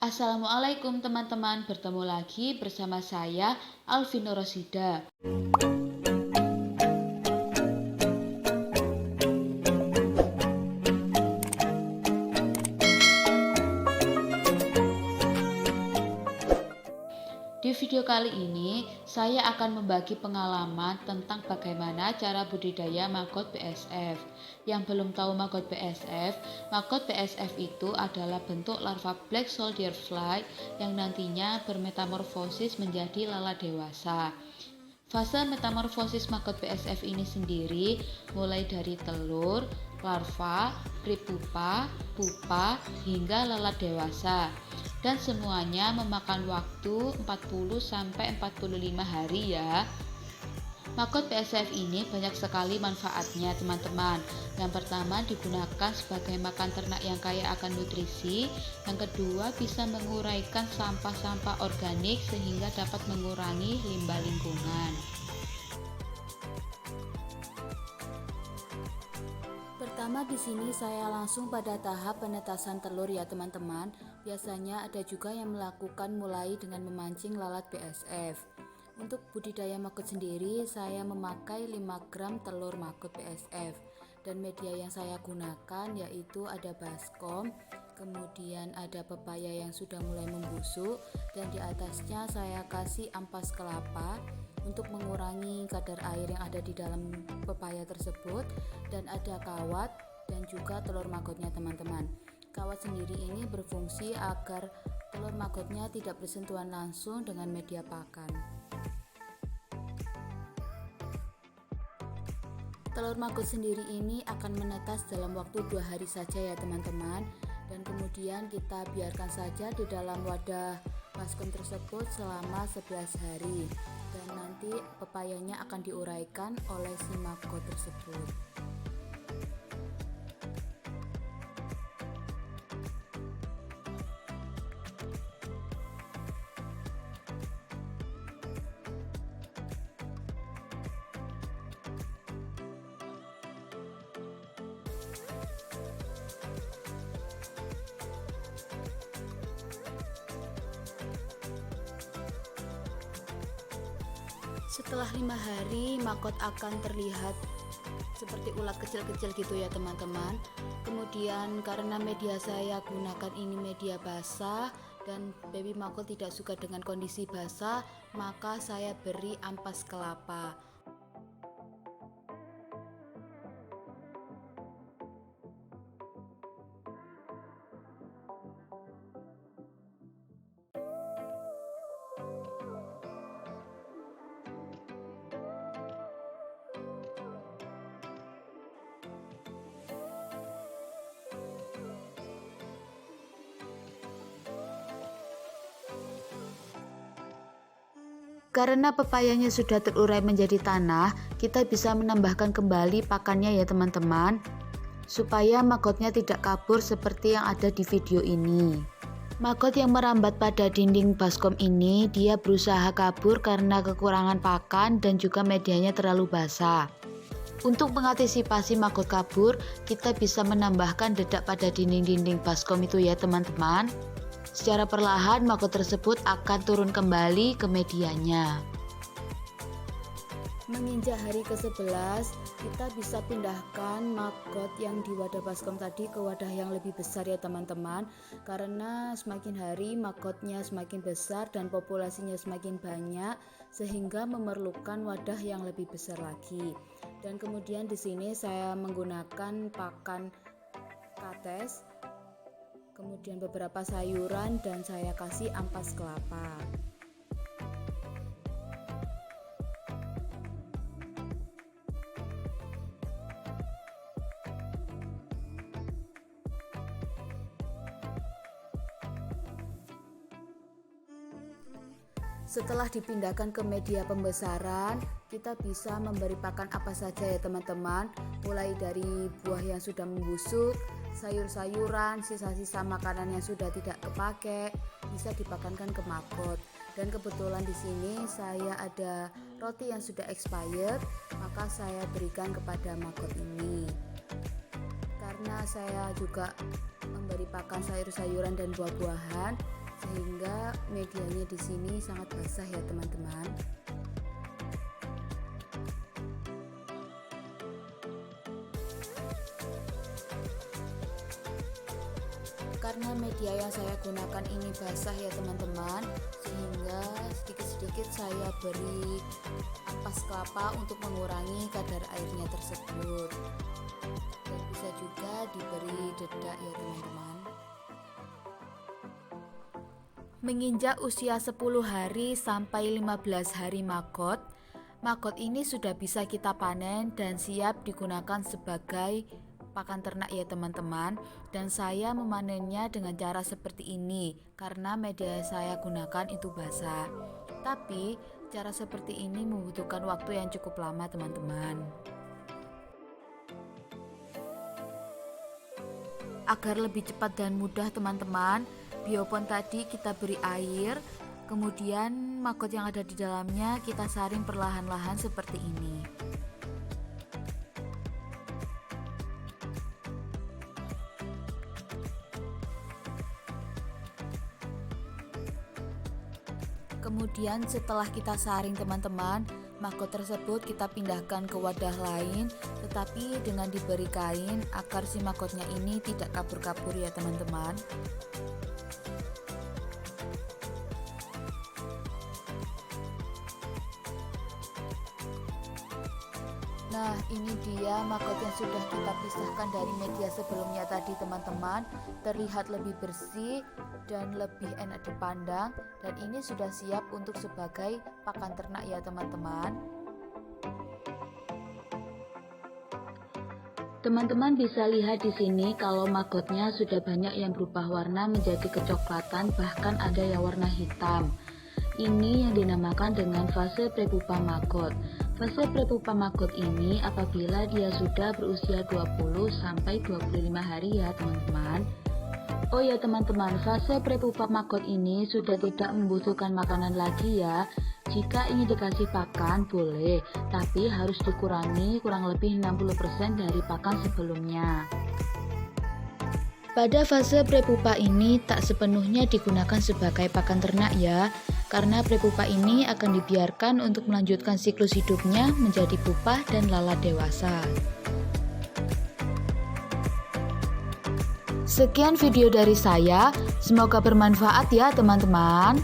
Assalamualaikum teman-teman, bertemu lagi bersama saya Alvino Rosida. Di video kali ini, saya akan membagi pengalaman tentang bagaimana cara budidaya maggot BSF. Yang belum tahu maggot BSF itu adalah bentuk larva black soldier fly yang nantinya bermetamorfosis menjadi lalat dewasa. Fase metamorfosis maggot BSF ini sendiri mulai dari telur, larva, prepupa, pupa, hingga lalat dewasa. Dan semuanya memakan waktu 40-45 hari ya. Maggot BSF ini banyak sekali manfaatnya teman-teman. Yang pertama digunakan sebagai makan ternak yang kaya akan nutrisi. Yang kedua bisa menguraikan sampah-sampah organik sehingga dapat mengurangi limbah lingkungan. Pertama di sini saya langsung pada tahap penetasan telur ya teman-teman. Biasanya ada juga yang melakukan mulai dengan memancing lalat BSF. Untuk budidaya maggot sendiri saya memakai 5 gram telur maggot BSF. Dan media yang saya gunakan yaitu ada baskom, kemudian ada pepaya yang sudah mulai membusuk, dan di atasnya saya kasih ampas kelapa untuk mengurangi kadar air yang ada di dalam pepaya tersebut, dan ada kawat dan juga telur maggotnya teman-teman. Kawat sendiri ini berfungsi agar telur maggotnya tidak bersentuhan langsung dengan media pakan. Telur maggot sendiri ini akan menetas dalam waktu 2 hari saja ya teman-teman, dan kemudian kita biarkan saja di dalam wadah baskom tersebut selama 11 hari, dan nanti pepayanya akan diuraikan oleh si maggot tersebut. Setelah 5 hari maggot akan terlihat seperti ulat kecil-kecil gitu ya teman-teman. Kemudian karena media saya gunakan ini media basah dan baby maggot tidak suka dengan kondisi basah, maka saya beri ampas kelapa. Karena pepayanya sudah terurai menjadi tanah, kita bisa menambahkan kembali pakannya ya teman-teman, supaya maggotnya tidak kabur seperti yang ada di video ini. Maggot yang merambat pada dinding baskom ini, dia berusaha kabur karena kekurangan pakan dan juga medianya terlalu basah. Untuk mengantisipasi maggot kabur, kita bisa menambahkan dedak pada dinding-dinding baskom itu ya teman-teman. Secara perlahan maggot tersebut akan turun kembali ke medianya. Menginjak hari ke-11, kita bisa pindahkan maggot yang di wadah baskom tadi ke wadah yang lebih besar ya teman-teman. Karena semakin hari maggotnya semakin besar dan populasinya semakin banyak, sehingga memerlukan wadah yang lebih besar lagi. Dan kemudian di sini saya menggunakan pakan kates, kemudian beberapa sayuran, dan saya kasih ampas kelapa. Setelah dipindahkan ke media pembesaran, kita bisa memberi pakan apa saja ya teman-teman, mulai dari buah yang sudah membusuk, sayur-sayuran, sisa-sisa makanan yang sudah tidak kepake bisa dipakankan ke maggot. Dan kebetulan di sini saya ada roti yang sudah expired, maka saya berikan kepada maggot ini. Karena saya juga memberi pakan sayur-sayuran dan buah-buahan, medianya di sini sangat basah ya teman-teman. Karena media yang saya gunakan ini basah ya teman-teman, sehingga sedikit-sedikit saya beri ampas kelapa untuk mengurangi kadar airnya tersebut. Dan bisa juga diberi dedak ya teman-teman. Menginjak usia 10 hari sampai 15 hari maggot ini sudah bisa kita panen dan siap digunakan sebagai pakan ternak ya teman-teman. Dan saya memanennya dengan cara seperti ini karena media yang saya gunakan itu basah. Tapi cara seperti ini membutuhkan waktu yang cukup lama teman-teman. Agar lebih cepat dan mudah teman-teman, biopon tadi kita beri air, kemudian maggot yang ada di dalamnya kita saring perlahan-lahan seperti ini. Kemudian setelah kita saring teman-teman, maggot tersebut kita pindahkan ke wadah lain, tetapi dengan diberi kain agar si maggotnya ini tidak kabur-kabur ya teman-teman. Nah, ini dia maggot yang sudah kita pisahkan dari media sebelumnya tadi teman-teman. Terlihat lebih bersih dan lebih enak dipandang, dan ini sudah siap untuk sebagai pakan ternak ya teman-teman. Teman-teman bisa lihat di sini kalau maggotnya sudah banyak yang berubah warna menjadi kecoklatan, bahkan ada yang warna hitam. Ini yang dinamakan dengan fase prepupa maggot. Fase prepupa maggot ini apabila dia sudah berusia 20 sampai 25 hari ya teman-teman. Oh ya teman-teman, fase prepupa maggot ini sudah tidak membutuhkan makanan lagi ya. Jika ingin dikasih pakan boleh, tapi harus dikurangi kurang lebih 60% dari pakan sebelumnya. Pada fase prepupa ini tak sepenuhnya digunakan sebagai pakan ternak ya, karena prepupa ini akan dibiarkan untuk melanjutkan siklus hidupnya menjadi pupa dan lalat dewasa. Sekian video dari saya, semoga bermanfaat ya teman-teman.